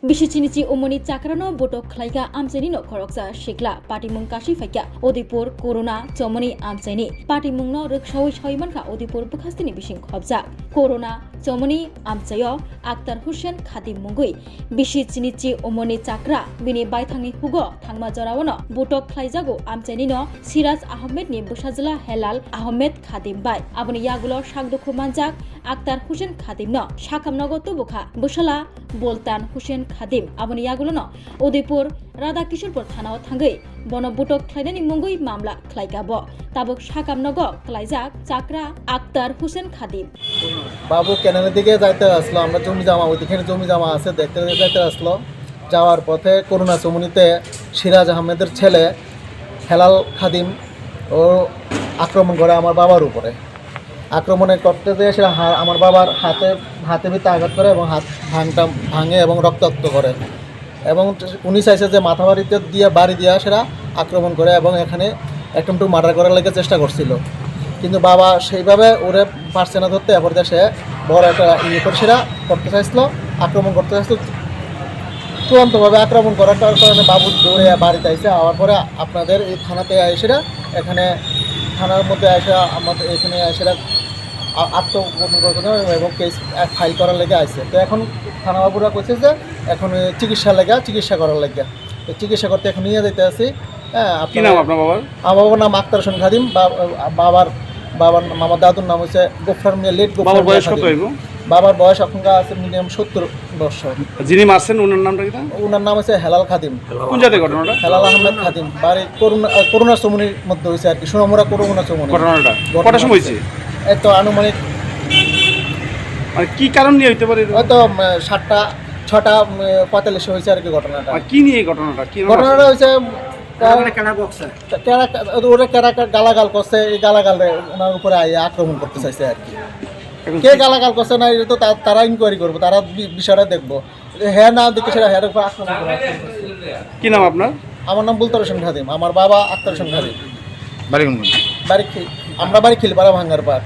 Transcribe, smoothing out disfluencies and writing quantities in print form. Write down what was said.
Bishinichi Omoni Chakrano Boto Klaika Amsenino Koroksa Shikla Patimung Kashi Fakia Odipur Corona Chomoni Amseni Patimungno Rikshawish Hoimanka Odipur Bukastini Bishing Hobza Corona Chomoni Amsayo Akhtar Hussein Khadim Mungui Bishinichi Omoni Chakra Bini Baitangi Hugo Thangma Jorawano Boto Klaijago Amsenino Siraj Ahmed ni Bushazla Helal Ahmed Khadim Bai Abuni Yagulo Shagduku Manjak Akhtar Hussein Khadim no Shakamnogo Tubuka Bushala Boltan Hussein Khadim Abuni Yagulono Udipur Radha Kishorpur Thanao Thangai Bono Butok Klaidani Mungui Mamla Klaigabo Tabuk Shakamnogo Klaijak Chakra Akhtar Hussein Khadim বাবু কেনানের দিকে যাইতে আসলো আমরা জমি জমা ওইখানে জমি জমা আছে দেখতে যাইতে আসলো যাওয়ার পথে করোনা চমুনিতে সিরাজ আহমেদের ছেলে হেলাল খাদিম ও আক্রমণ করে আমার বাবার উপরে আক্রমণে করতে যেয়ে সেটা আমার বাবার হাতে ভিতরে আঘাত করে এবং হাত ভাঙে এবং রক্তাক্ত করে এবং উনি চাইছে যে মাথা বাড়ি দিয়ে সেটা আক্রমণ করে এবং এখানে একটু মার্ডার করার লেগে চেষ্টা করছিল কিন্তু বাবা সেইভাবে ওরে পারছে না ধরতে এরপর সে বড় একটা করে সেটা করতে চাইছিল আক্রমণ করতে চাইছিল চূড়ান্তভাবে আক্রমণ করার কারণে বাবু দৌড়ে বাড়িতে আইসে আওয়ার পরে আপনাদের এই থানাতে এসেরা এখানে থানার মধ্যে এসে আমাদের এখানে এসেরা আত্মগোপন করে এবং কেস ফাইল করার লেগে আইসে তো এখন থানা বাবুরা কইছে যে এখন চিকিৎসা করার লেগে তো চিকিৎসা করতে এখন নিয়ে যেতে আসি। হ্যাঁ, কি নাম আপনার বাবার? আমার বাবার নাম আখতার হোসেন খাদিম। বাবার মামার দাদুর নাম হচ্ছে গোফরার মিয়া লেট গোফরার। বয়স কত হইব? বাবার বয়স এখনকার আছে মিনিমাম 70 বছর। যিনি মারছেন ওনার নামটা কি? ওনার নাম হচ্ছে হেলাল খাদিম। কোন জায়গায় ঘটনাটা? হেলাল আহমেদ খাদিম বাড়ি করোনা চমুনির মধ্যে হয়েছে আর কি, সোনামুড়া করোনা চমুনি। ঘটনাটা কটার সময় হয়েছে? এই তো আনুমানিক মানে কি কারণ নিয়ে হইতে পারে? হয়তো 6:45 হয়েছে আর কি ঘটনাটা। কি নিয়ে ঘটনাটা? ঘটনাটা হয়েছে ওরা গালাগাল করছে, এই গালাগালে ওনার উপরে আক্রমণ করতে চাইছে আর কি। কে গালাগাল করছে না এটা তো তারা ইনকোয়ারি করবো, তারা বিষয়টা দেখবো। হ্যাঁ না দেখে সেটা হ্যাঁ উপর আক্রমণ করে। কি নাম আপনার? আমার নাম বুলতার হোসেন খাদিম, আমার বাবা আখতার হোসেন খাদিম। বাড়ি আমরা বাড়ি খিলপাড়া ভাঙ্গার পাড়।